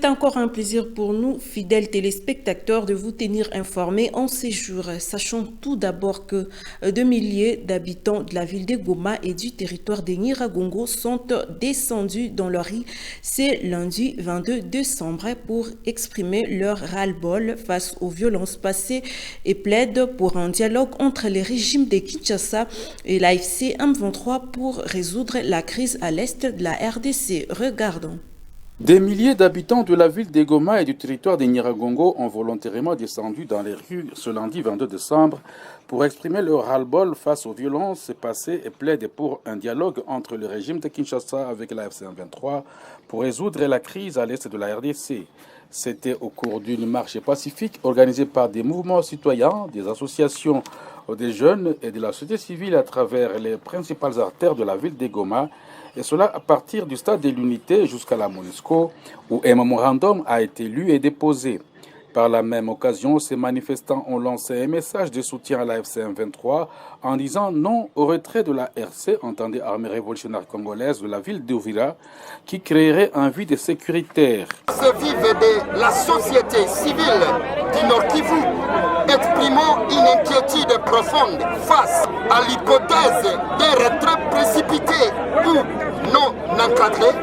C'est encore un plaisir pour nous, fidèles téléspectateurs, de vous tenir informés en ces jours. Sachons tout d'abord que 2 milliers d'habitants de la ville de Goma et du territoire de Nyiragongo sont descendus dans leur rue ce lundi 22 décembre pour exprimer leur ras-le-bol face aux violences passées et plaident pour un dialogue entre les régimes de Kinshasa et l'AFC M23 pour résoudre la crise à l'est de la RDC. Regardons. Des milliers d'habitants de la ville de Goma et du territoire de Nyiragongo ont volontairement descendu dans les rues ce lundi 22 décembre pour exprimer leur ras-le-bol face aux violences passées et plaident pour un dialogue entre le régime de Kinshasa avec la FC M23 pour résoudre la crise à l'est de la RDC. C'était au cours d'une marche pacifique organisée par des mouvements citoyens, des associations des jeunes et de la société civile à travers les principales artères de la ville de Goma, et cela à partir du stade de l'Unité jusqu'à la MONUSCO, où un mémorandum a été lu et déposé. Par la même occasion, ces manifestants ont lancé un message de soutien à la FCM 23 en disant non au retrait de la RC, entendez Armée révolutionnaire congolaise, de la ville d'Uvira, qui créerait un vide sécuritaire. Se vive de la société civile du Nord Kivu, exprimant une inquiétude profonde face à l'hypothèse des retraits précipités ou non encadrés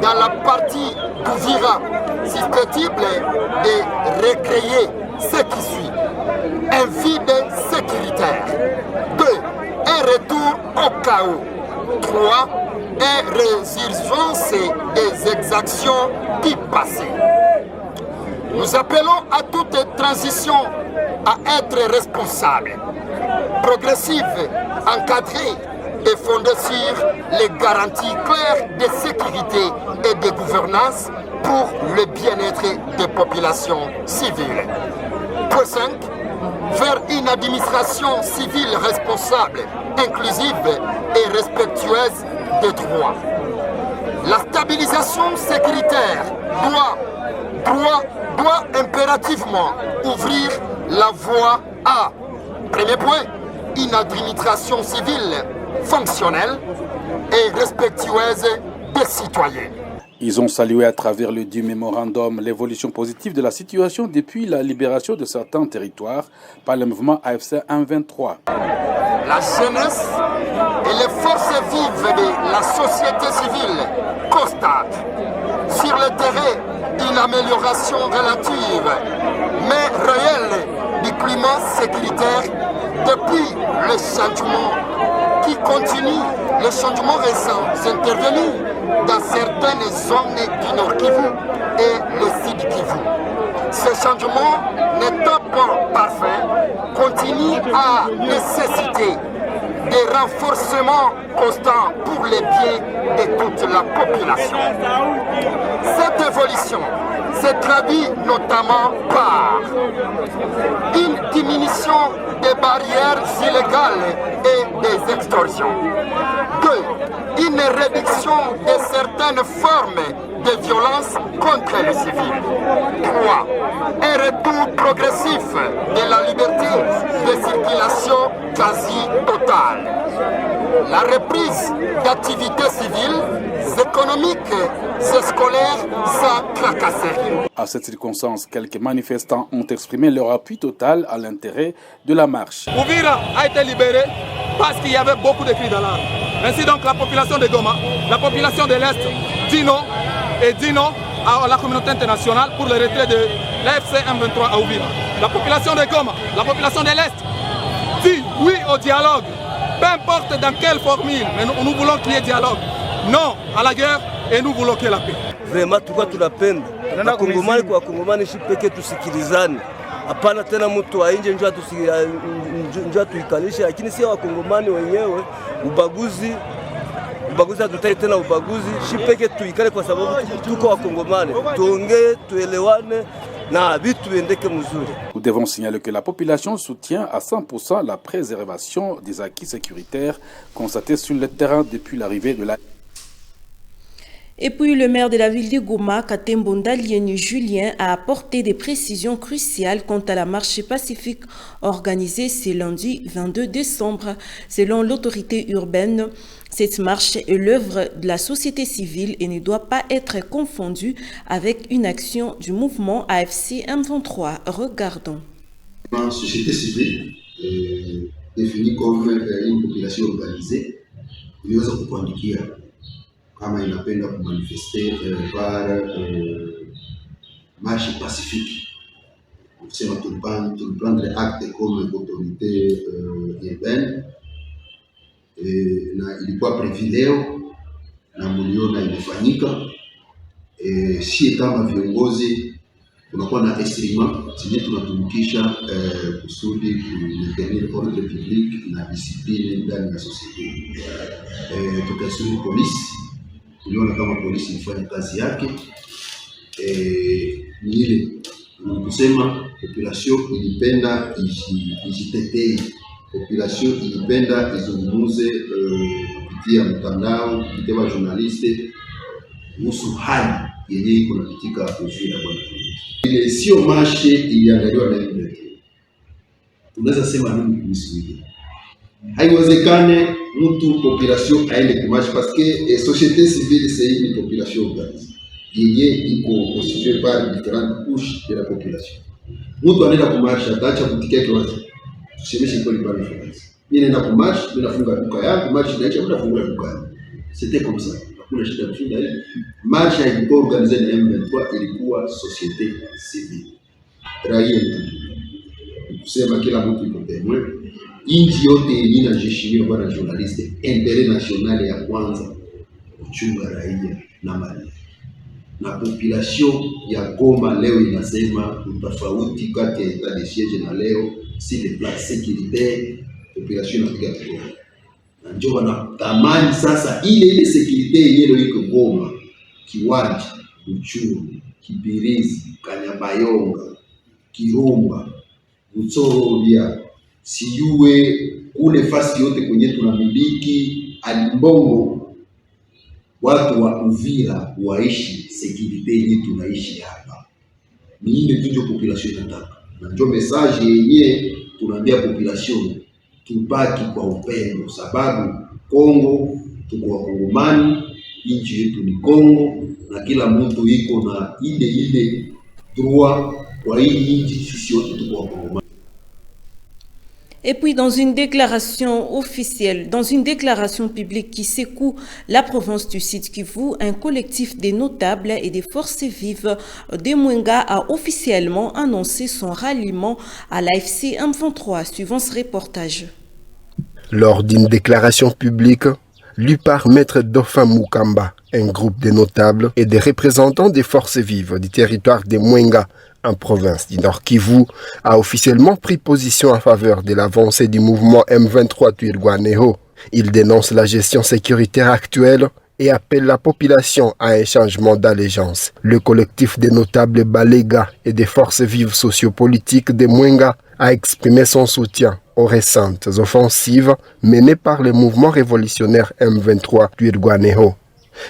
dans la partie d'Uvira, susceptible de recréer ce qui suit. Un vide sécuritaire. 2. Un retour au chaos. 3. Une résurgence des exactions du passé. Nous appelons à toute transition à être responsable, progressive, encadrée et fondée sur les garanties claires de sécurité et de gouvernance pour le bien-être des populations civiles. Point 5. Vers une administration civile responsable, inclusive et respectueuse des droits. La stabilisation sécuritaire doit impérativement ouvrir la voie à, premier point, une administration civile fonctionnelle et respectueuse des citoyens. Ils ont salué à travers le dit mémorandum l'évolution positive de la situation depuis la libération de certains territoires par le mouvement AFC M23. La jeunesse et les forces vives de la société civile constatent sur le terrain une amélioration relative mais réelle du climat sécuritaire depuis le changement qui continue, le changement récent intervenu dans certaines zones du Nord Kivu et le Sud Kivu. Ce changement n'étant pas parfait, continue à nécessiter des renforcements constants pour les biens de toute la population. Cette évolution se traduit notamment par une diminution des barrières illégales et des extorsions. 2. Une réduction de certaines formes de violence contre les civils. 3. Un retour progressif de la liberté de circulation quasi totale. La reprise d'activités civiles, économiques et scolaires sans tracasserie. À cette circonstance, quelques manifestants ont exprimé leur appui total à l'intérêt de la marche. Uvira a été libérée parce qu'il y avait beaucoup de cris d'alarme. Ainsi donc la population de Goma, la population de l'Est dit non et dit non à la communauté internationale pour le retrait de l'AFC M23 à Uvira. La population de Goma, la population de l'Est dit oui au dialogue, peu importe dans quelle formule, mais nous voulons qu'il y ait dialogue. Non à la guerre et nous voulons qu'il y ait la paix. Vraiment tulikuwa tunapenda wakongomani kwa wakongomani shi pekee tusikilizane. Hapana tena mtu wa nje njoo tuikalishe, lakini si wakongomani wenyewe ubaguzi hatutaki tena ubaguzi, shi pekee tuikale kwa sababu tuko wakongomani, tuongee tuelewane. Nous devons signaler que la population soutient à 100% la préservation des acquis sécuritaires constatés sur le terrain depuis l'arrivée de la... Et puis, le maire de la ville de Goma, Katembo Ndalieni Julien, a apporté des précisions cruciales quant à la marche pacifique organisée ce lundi 22 décembre. Selon l'autorité urbaine, cette marche est l'œuvre de la société civile et ne doit pas être confondue avec une action du mouvement AFC M23. Regardons. La société civile est définie comme une population organisée. Iliweza kukuandikia kama inapenda kumanifeste par marche pacifique. Kusema tuliprendre acte comme autorité urbaine na ilikuwa prevu leo na mliona imefanyika. Si kama viongozi tunakuwa na instrument zenye tunatumikisha kusudi kumaintenir ordre public na discipline ndani ya societe. Tukasuri polisi, tuliona kama polisi ilifanya kazi yake. Ni ile kusema population ilipenda ijitetee, population ilipenda izungumuze kupitia mtandao, kupitia wa journaliste kuhusu hali yenye iko napitika Uvira bwana. Ile sio marche iliangaliwa na ile. Tunaweza sema nini kuhusu hili? Haiwezekane mtu population aende ku marche parce que société civile c'est une population organisée. Yenye iko constituée par différentes couches de la population. Mtu anaenda ku marche ataacha kutikia kiwanja. Tusemeshe kwa libali France. Mimi naenda ku marche, mimi nafunga duka yangu, marche inaacha mimi nafunga duka yangu. C'était comme ça. Hakuna shida kushinda ile. Marche haikuwa organisée na M23, ilikuwa société civile. Raia kusema kila mtu iko témoin. Inji yote inajiheshimiwa bwana journaliste, intérêt national ya kwanza kuchunga raia na mali. Na population ya Goma leo inasema utafauti kati ya etat de siege na leo si le plan sécuritaire, population inapiga kura. Na ndio wanatamani sasa ile sécurité yenyewe iko Goma, Kiwanja, Uchuru, Kibirizi, Kanyabayonga, Kirumba, Utsorovia, siyue kule fasi yote kwenye tunamiliki Alimbongo, watu wa Uvira waishi sécurité yenye tunaishi hapa. Ni ile tujo population inataka. Na ndio message yenye tunaambia population tubaki kwa upendo, sababu Kongo tuko Wakongomani, nchi yetu ni Kongo na kila mtu iko na ile droit kwa hii nchi, sisi wote tuko Wakongomani. Et puis, dans une déclaration officielle, dans une déclaration publique qui secoue la province du Sud Kivu, un collectif des notables et des forces vives de Mwenga a officiellement annoncé son ralliement à l'AFC M23, suivant ce reportage. Lors d'une déclaration publique, lue par Maître Dauphin Mukamba, un groupe de notables et des représentants des forces vives du territoire de Mwenga, en province du Nord Kivu, a officiellement pris position en faveur de l'avancée du mouvement M23 Twirwaneho. Il dénonce la gestion sécuritaire actuelle et appelle la population à un changement d'allégeance. Le collectif des notables Balega et des forces vives sociopolitiques de Mwenga a exprimé son soutien aux récentes offensives menées par le mouvement révolutionnaire M23 Twirwaneho.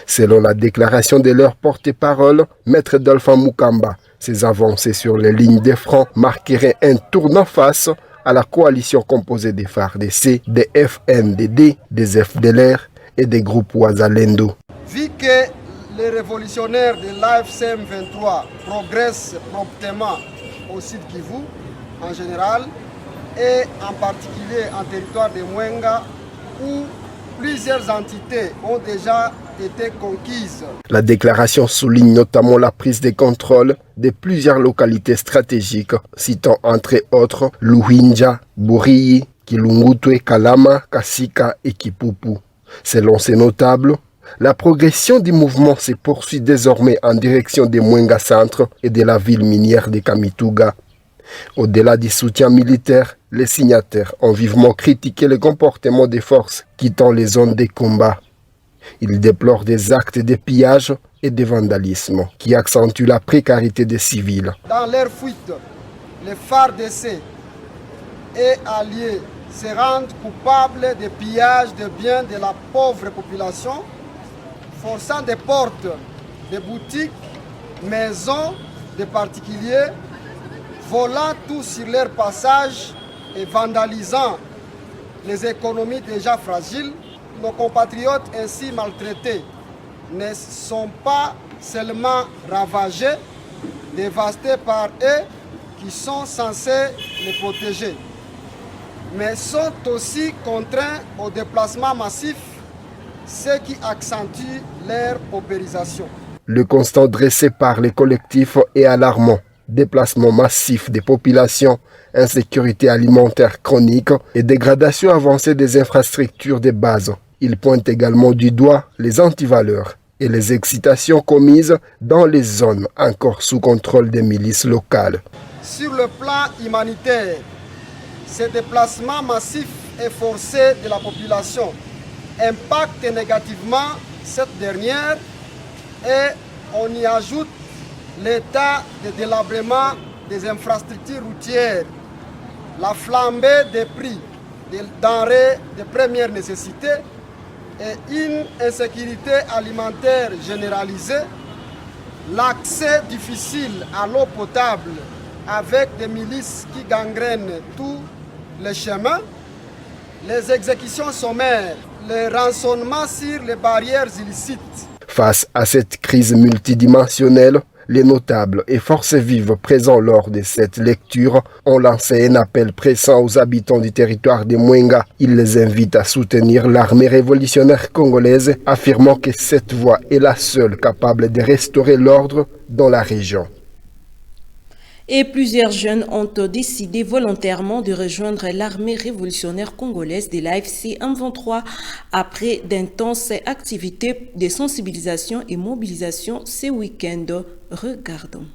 Selon la déclaration de leur porte-parole, Maître Dauphin Mukamba, ces avancées sur les lignes de front marqueraient un tournant face à la coalition composée des FARDC, des FNDD, des FDLR et des groupes Wazalendo. Vu que les révolutionnaires de l'AFC M23 progressent promptement au Sud Kivu en général et en particulier en territoire de Mwenga où plusieurs entités ont déjà été conquises. La déclaration souligne notamment la prise de contrôle de plusieurs localités stratégiques, citant entre autres Luhinja, Buriyi, Kilungutwe, Kalama, Kasika et Kipupu. Selon ces notables, la progression du mouvement se poursuit désormais en direction de Mwenga Centre et de la ville minière de Kamituga. Au-delà du soutien militaire, les signataires ont vivement critiqué le comportement des forces quittant les zones de combat. Ils déplorent des actes de pillage et de vandalisme qui accentuent la précarité des civils. Dans leur fuite, les FARDC et alliés se rendent coupables de pillage de biens de la pauvre population, forçant des portes, des boutiques, maisons, des particuliers, volant tout sur leur passage et vandalisant les économies déjà fragiles. Nos compatriotes ainsi maltraités ne sont pas seulement ravagés, dévastés par eux qui sont censés les protéger, mais sont aussi contraints au déplacement massif, ce qui accentue leur paupérisation. Le constat dressé par les collectifs est alarmant. Déplacement massif des populations, insécurité alimentaire chronique et dégradation avancée des infrastructures de base. Il pointe également du doigt les antivaleurs et les excitations commises dans les zones encore sous contrôle des milices locales. Sur le plan humanitaire, ces déplacements massifs et forcés de la population impactent négativement cette dernière et on y ajoute l'état de délabrement des infrastructures routières, la flambée des prix des denrées de première nécessité et une insécurité alimentaire généralisée, l'accès difficile à l'eau potable avec des milices qui gangrènent tous les chemins, les exécutions sommaires, les rançonnements sur les barrières illicites. Face à cette crise multidimensionnelle, les notables et forces vives présents lors de cette lecture ont lancé un appel pressant aux habitants du territoire de Mwenga. Ils les invitent à soutenir l'armée révolutionnaire congolaise, affirmant que cette voie est la seule capable de restaurer l'ordre dans la région. Et plusieurs jeunes ont décidé volontairement de rejoindre l'armée révolutionnaire congolaise de l'AFC M23 après d'intenses activités de sensibilisation et mobilisation ce week-end. Regardons.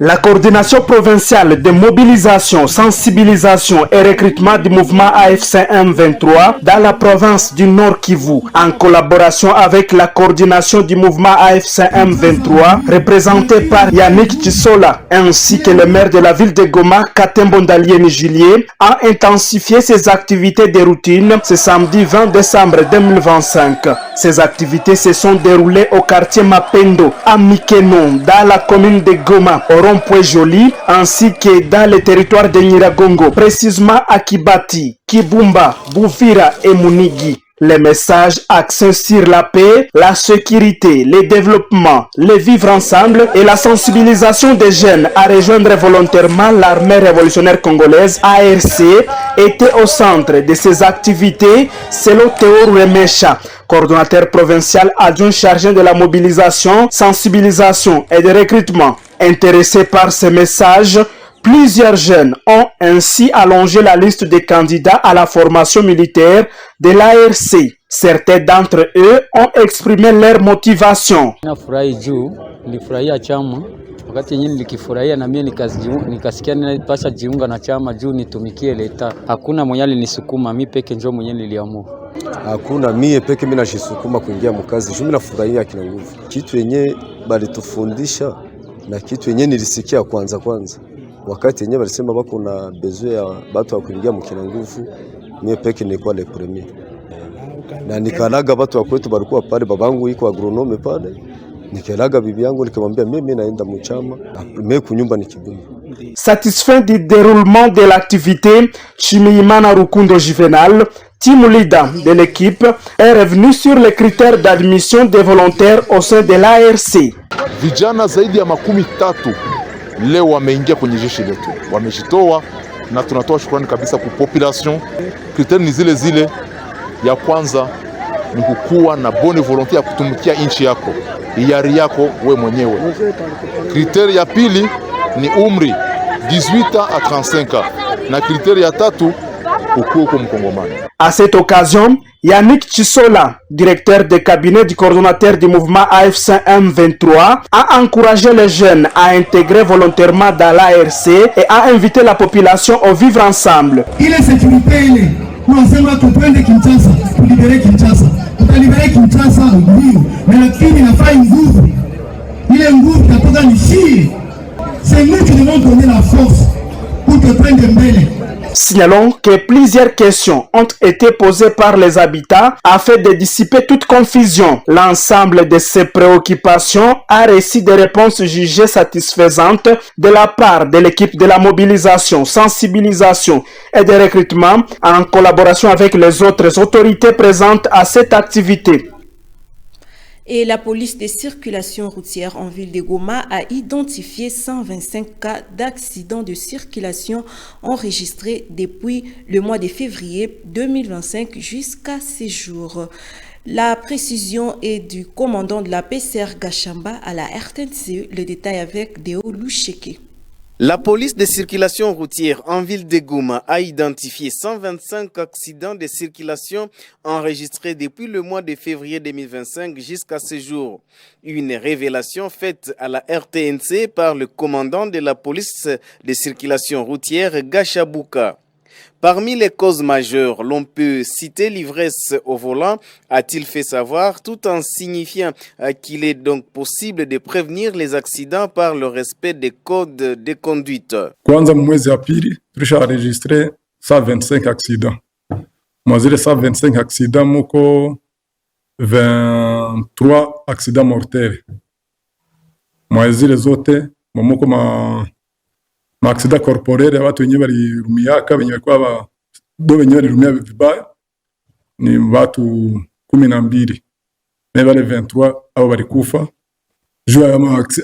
La coordination provinciale de mobilisation, sensibilisation et recrutement du mouvement AFC M23 dans la province du Nord Kivu, en collaboration avec la coordination du mouvement AFC M23, représentée par Yannick Tshisola, ainsi que le maire de la ville de Goma, Katembo Ndalieni Julier, a intensifié ses activités de routine ce samedi 20 décembre 2025. Ces activités se sont déroulées au quartier Mapendo, à Mikeno, dans la commune de Goma, au rond-point Joli, ainsi que dans le territoire de Nyiragongo, précisément à Kibati, Kibumba, Bouvira et Munigi. Les messages axés sur la paix, la sécurité, le développement, le vivre ensemble et la sensibilisation des jeunes à rejoindre volontairement l'armée révolutionnaire congolaise ARC étaient au centre de ces activités selon Théo Remesha, coordonnateur provincial adjoint chargé de la mobilisation, sensibilisation et de recrutement. Intéressés par ces messages, plusieurs jeunes ont ainsi allongé la liste des candidats à la formation militaire de l'ARC. Certains d'entre eux ont exprimé leur motivation. Nilifurahia chama wakati yenyewe nilikifurahia na mimi nikasikia ninapasha jiunga na chama juu nitumikie leta. Hakuna mwenye alinisukuma, mimi peke njoo mwenye niliamua. Hakuna mie peke mimi nashisukuma kuingia mkazi. Mimi nafurahia kina nguvu. Kitu yenyewe balitufundisha na kitu yenyewe nilisikia kwanza. Wakati yenyewe walisema bako na besoin ya watu wa kuingia mkina nguvu, mie peke nilikuwa le premier. Na nikalaga watu wa kwetu walikuwa pale, babangu yuko agronome pale. Nikalaga bibi yangu nikamwambia mimi naenda mchama, mimi kunyumba ni Kibumba. Satisfait du déroulement de l'activité, Chimiyimana Rukundo Juvenal, team leader de l'équipe, est revenu sur les critères d'admission des volontaires au sein de l'ARC. Vijana zaidi ya 30 leo wameingia kwenye jeshi letu, wamejitoa na tunatoa shukrani kabisa kwa population. Kriteri ni zile ya kwanza ni kukuwa na bonne volonté ya kutumikia nchi yako, hiari yako we mwenyewe. Kriteri ya pili ni umri 18 à 35 ans na kriteri ya tatu ukuwe kwa mkongomani. À cette occasion, Yannick Tshisola, directeur de cabinet du coordonnateur du mouvement AFC M23, a encouragé les jeunes à intégrer volontairement dans l'ARC et a invité la population au vivre ensemble. Il est sécurité, tunasema tupende Kinshasa, tulibere Kinshasa. Tutalibere Kinshasa ndio, mais lakini inafaa nguvu. Ile nguvu itatoka ni siri. C'est nous qui devons donner la force pour te prendre mbele. Signalons que plusieurs questions ont été posées par les habitants afin de dissiper toute confusion. L'ensemble de ces préoccupations a reçu des réponses jugées satisfaisantes de la part de l'équipe de la mobilisation, sensibilisation et de recrutement en collaboration avec les autres autorités présentes à cette activité. Et la police de circulation routière en ville de Goma a identifié 125 cas d'accidents de circulation enregistrés depuis le mois de février 2025 jusqu'à ces jours. La précision est du commandant de la PCR Gachamba à la RTNC. Le détail avec Deo Loucheke. La police de circulation routière en ville de Goma a identifié 125 accidents de circulation enregistrés depuis le mois de février 2025 jusqu'à ce jour. Une révélation faite à la RTNC par le commandant de la police de circulation routière Gachabuka. Parmi les causes majeures, l'on peut citer l'ivresse au volant, a-t-il fait savoir, tout en signifiant qu'il est donc possible de prévenir les accidents par le respect des codes de conduite. Kwanza mwezi ya pili tulisha enregistré 125 accidents. Mwazile 125 accidents muko 23 accidents mortels. Mwazile zote muko maaksida corporel ya watu wenyewe walirumiaka wenyewe kwa wenyewe walirumia vibaya ni watu 12 na wale 23 au walikufa juu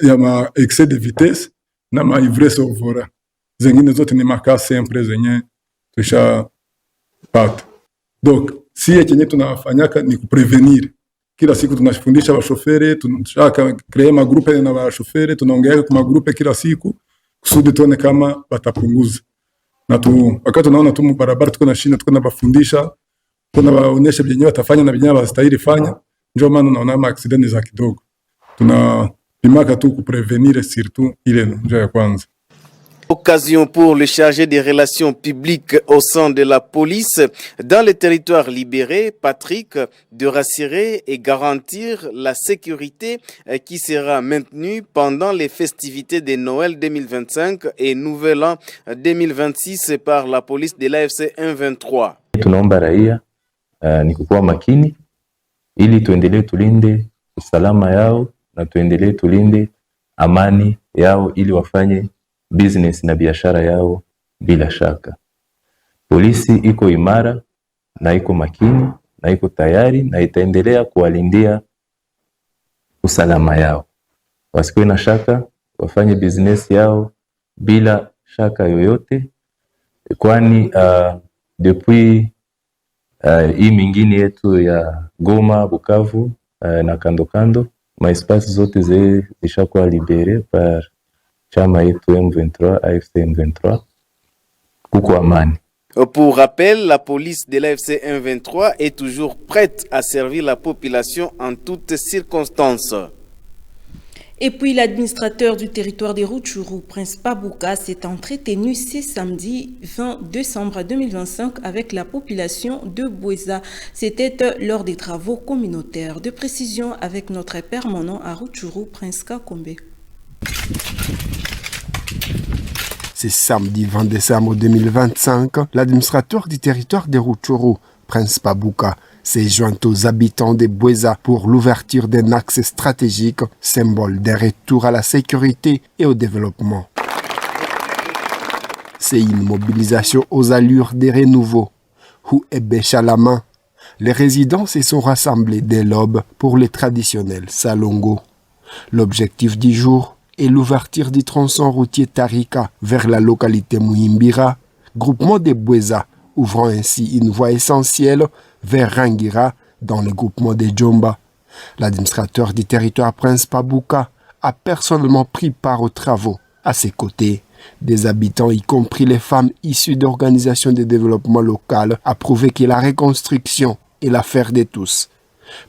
ya ma excès de vitesse na ma ivresse au volant. Zengine zote ni maka sempre zenye tusha pata. Donc si yenye tunafanyaka ni kuprevenir. Kila siku tunafundisha washoferi, tunataka create magrupe na washoferi, tunaongea kwa magrupe kila siku kusudi tuone kama watapunguza. Na wakati tunaona tu barabara tuko na shina, tuko na bafundisha, tuko na waonyesha vyenyewe watafanya na vyenyewe wastahili fanya, ndio maana unaona accident za kidogo. Tunapimaka tu kuprevenir surtout ile ndio ya kwanza. Occasion pour le chargé des relations publiques au sein de la police dans les territoires libérés, Patrick, de rassurer et garantir la sécurité qui sera maintenue pendant les festivités de Noël 2025 et Nouvel An 2026 par la police de l'AFC 123. Tunaomba raia ni kukuwa makini ili tuendelee tulinde usalama yao na tuendelee tulinde amani yao ili wafanye business na biashara yao bila shaka. Polisi iko imara na iko makini na iko tayari na itaendelea kuwalindia usalama yao. Wasikuwe na shaka, wafanye business yao bila shaka yoyote, kwani depuis hii mingine yetu ya Goma, Bukavu na kando kando, maespasi zote zishakuwa libere par chama yetu M23, AFC M23, kuko amani. Pour rappel, la police de l'AFC 123 est toujours prête à servir la population en toutes circonstances. Et puis l'administrateur du territoire des Rutshuru, Prince Pabouka, s'est entretenu ce samedi 20 décembre 2025 avec la population de Boueza. C'était lors des travaux communautaires. De précision avec notre permanent à Rutshuru, Prince Kakombe. C'est samedi 20 décembre 2025, l'administrateur du territoire de Rutshuru, Prince Pabouka, s'est joint aux habitants de Boueza pour l'ouverture d'un axe stratégique, symbole d'un retour à la sécurité et au développement. C'est une mobilisation aux allures des renouveaux. Où est bêche à la main, les résidents se sont rassemblés dès l'aube pour les traditionnels salongo. L'objectif du jour est l'ouverture du tronçon routier Tarika vers la localité Muhimbira, groupement de Boueza, ouvrant ainsi une voie essentielle vers Rangira dans le groupement de Djomba. L'administrateur du territoire Prince Pabouka a personnellement pris part aux travaux. À ses côtés, des habitants, y compris les femmes issues d'organisations de développement local, a prouvé que la reconstruction est l'affaire de tous.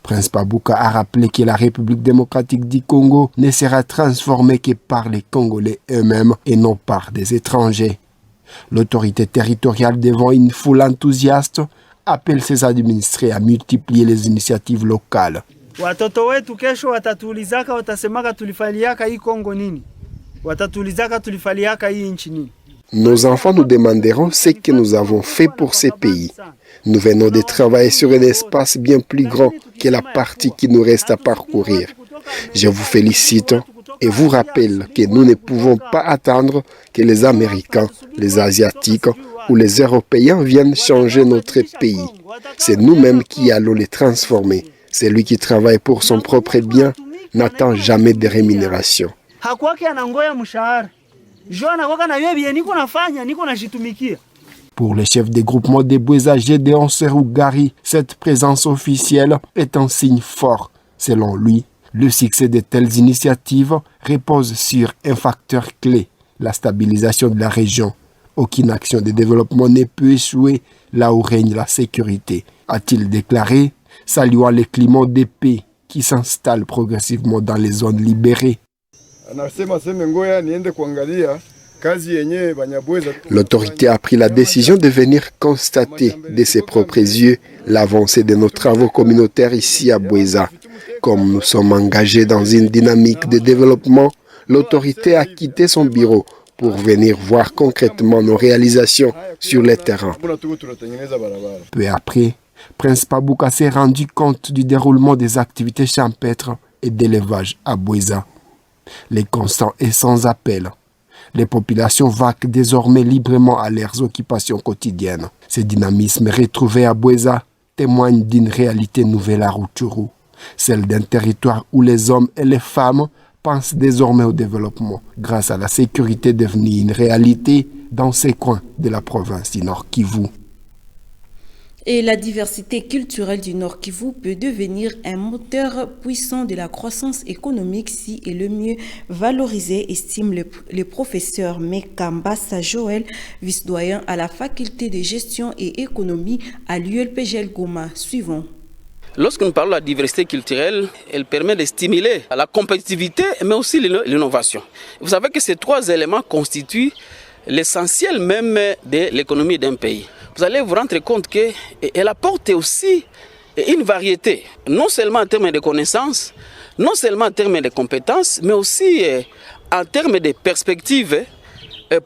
Prince Pabouka a rappelé que la République démocratique du Congo ne sera transformée que par les Congolais eux-mêmes et non par des étrangers. L'autorité territoriale, devant une foule enthousiaste, appelle ses administrés à multiplier les initiatives locales. Watoto wetu kesho watatuulizaka, watasemaka tulifaliaka hii Kongo nini? watatulizaka tulifaliaka hii nchi nini. Nos enfants nous demanderont ce que nous avons fait pour ces pays. Nous venons de travailler sur un espace bien plus grand que la partie qui nous reste à parcourir. Je vous félicite et vous rappelle que nous ne pouvons pas attendre que les Américains, les Asiatiques ou les Européens viennent changer notre pays. C'est nous-mêmes qui allons les transformer. Celui qui travaille pour son propre bien n'attend jamais de rémunération. Pour le chef des groupements des Boueza, Gédéon Serougari, cette présence officielle est un signe fort. Selon lui, le succès de telles initiatives repose sur un facteur clé, la stabilisation de la région. Aucune action de développement ne peut échouer là où règne la sécurité, a-t-il déclaré, saluant les climats de paix qui s'installent progressivement dans les zones libérées. L'autorité a pris la décision de venir constater de ses propres yeux l'avancée de nos travaux communautaires ici à Boueza. Comme nous sommes engagés dans une dynamique de développement, l'autorité a quitté son bureau pour venir voir concrètement nos réalisations sur le terrain. Peu après, Prince Pabouka s'est rendu compte du déroulement des activités champêtres et d'élevage à Boueza. Les constants est sans appel. Les populations vaquent désormais librement à leurs occupations quotidiennes. Ce dynamisme retrouvé à Boueza témoigne d'une réalité nouvelle à Rutshuru, celle d'un territoire où les hommes et les femmes pensent désormais au développement grâce à la sécurité devenue une réalité dans ces coins de la province du Nord Kivu. Et la diversité culturelle du Nord Kivu peut devenir un moteur puissant de la croissance économique si elle est le mieux valorisée, estime le professeur Mekamba Joël, vice-doyen à la faculté de gestion et économie à l'ULPGL Goma. Suivant. Lorsque nous parlons de la diversité culturelle, elle permet de stimuler la compétitivité, mais aussi l'innovation. Vous savez que ces trois éléments constituent l'essentiel même de l'économie d'un pays. Vous allez vous rendre compte qu'elle apporte aussi une variété, non seulement en termes de connaissances, non seulement en termes de compétences, mais aussi en termes de perspectives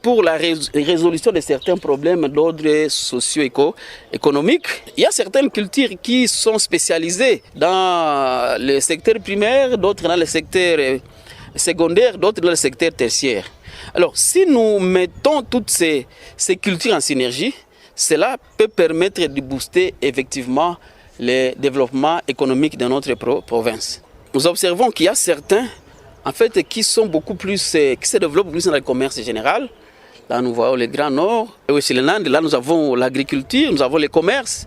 pour la résolution de certains problèmes d'ordre socio-économique. Il y a certaines cultures qui sont spécialisées dans le secteur primaire, d'autres dans le secteur secondaire, d'autres dans le secteur tertiaire. Alors, si nous mettons toutes ces cultures en synergie, cela peut permettre de booster effectivement le développement économique de notre province. Nous observons qu'il y a certains en fait, qui sont beaucoup plus, qui se développent plus dans le commerce général. Là, nous voyons le Grand Nord, et aussi le Nord, là, nous avons l'agriculture, nous avons le commerce.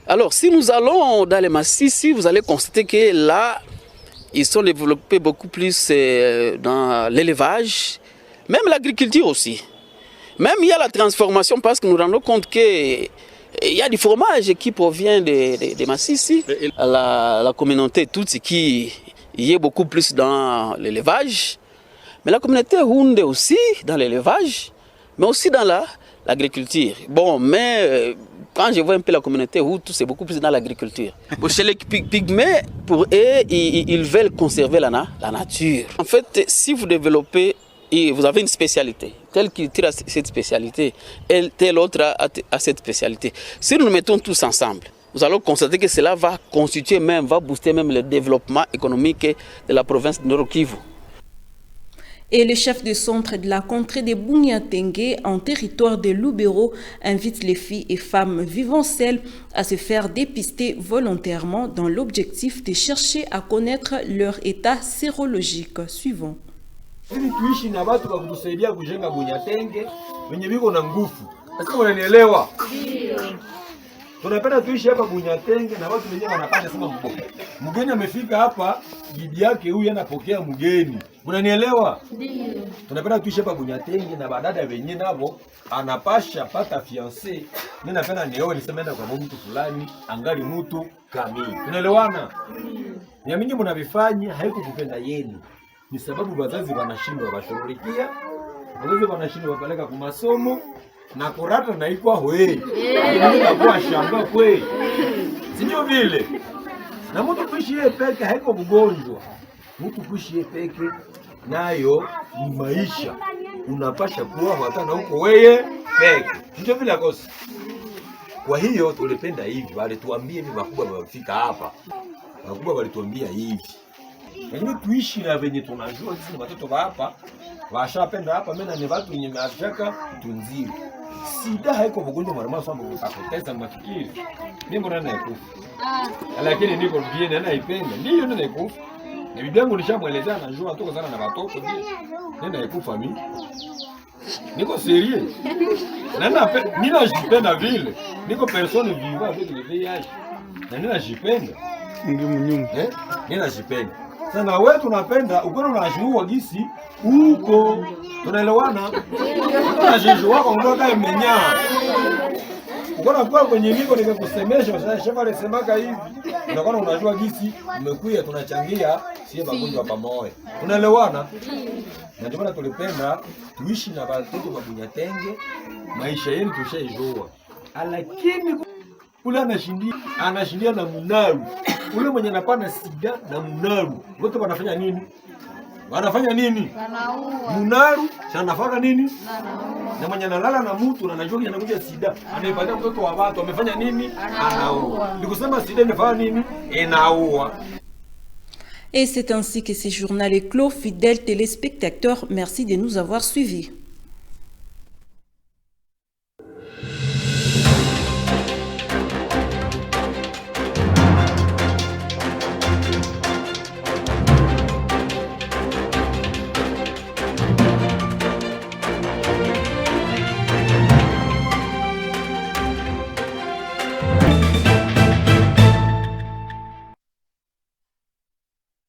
Alors, si nous allons dans les massifs, ici, vous allez constater que là, ils sont développés beaucoup plus dans l'élevage, même l'agriculture aussi. Même il y a la transformation parce que nous nous rendons compte qu'il y a du fromage qui provient des massifs ici. La communauté toute qui y est beaucoup plus dans l'élevage, mais la communauté Houndé aussi dans l'élevage, mais aussi dans l'agriculture. Bon, mais quand je vois un peu la communauté Hutu, c'est beaucoup plus dans l'agriculture. Chez les pygmées, pour eux, ils veulent conserver la nature. En fait, si vous développez, et vous avez une spécialité, telle culture a cette spécialité, et telle autre a cette spécialité. Si nous nous mettons tous ensemble, nous allons constater que cela va constituer même, va booster même le développement économique de la province de Nord Kivu. Et le chef de centre de la contrée de Bunyatengue en territoire de Lubero invite les filles et femmes vivant seules à se faire dépister volontairement dans l'objectif de chercher à connaître leur état sérologique. Suivant. Ili tuishi na watu wa kutusaidia kujenga Bunyatenge wenye biko na nguvu. Sasa unanielewa? Ndio. Tunapenda tuishi hapa Bunyatenge na watu wenyewe wanapata sema mboga. Mgeni amefika hapa, bibi yake huyu anapokea mgeni. Unanielewa? Ndio. Tunapenda tuishi hapa Bunyatenge na badada wenyewe nabo anapasha pata fiancé. Mimi napenda nione nisemenda kwa mtu fulani, angali mtu kamili. Tunaelewana? Ndio. Niamini mnavifanya haiko kupenda yenu. Ni sababu wazazi wanashindwa washughulikia, wazazi wanashindwa wapeleka kwa masomo na kurata na ikwa hoe. Ndio nakuwa shamba kwe. Sio vile. Na mtu kuishi yeye peke haiko mgonjwa. Mtu kuishi yeye peke nayo ni maisha, unapasha kuwa hata na huko wewe peke, ndio vile kosa. Kwa hiyo tulipenda hivi, walituambia hivi, wakubwa wamefika hapa, wakubwa walituambia hivi, lakini tuishi na venye tunajua sisi ni watoto wa hapa, washapenda hapa. Mimi na watu wenye mashaka tunziwe, sida haiko mgonjwa mara sana kupoteza mafikiri. Mimi mbona naikufa, lakini niko bien na naipenda, ndio ndio naikufa. Na bibi yangu nishamwelezea, najua toka sana na watoto, ndio naikufa mimi. Niko serious. Ninajipenda vile. Niko persone vivant avec le VIH. Na ninajipenda. Ninajipenda. Sana wewe tunapenda, ukono unajua gisi huko. Tunaelewana? Unajua wako ndio kama menya. Ukono kwa kwenye niko nikakusemesha, sasa shefa alisemaka hivi. Unakuwa unajua gisi umekuja tunachangia sie magonjwa pamoja. Tunaelewana? Na ndio maana tulipenda tuishi na watoto wa Bunyatenge, maisha yetu tushaijua. Lakini kule anashindia na Munaru. Ule mwenye anapana sida na Munaru. Wote wanafanya nini? Wanafanya nini? Munaru anafanya nini? Na mwenye analala na mtu na anajua anakuja sida, anaipatia mtoto wa watu, amefanya nini? Anaua. Nikusema sida inafanya nini? Inaua. Et c'est ainsi que ce journal est clos. Fidèles téléspectateurs, merci de nous avoir suivis.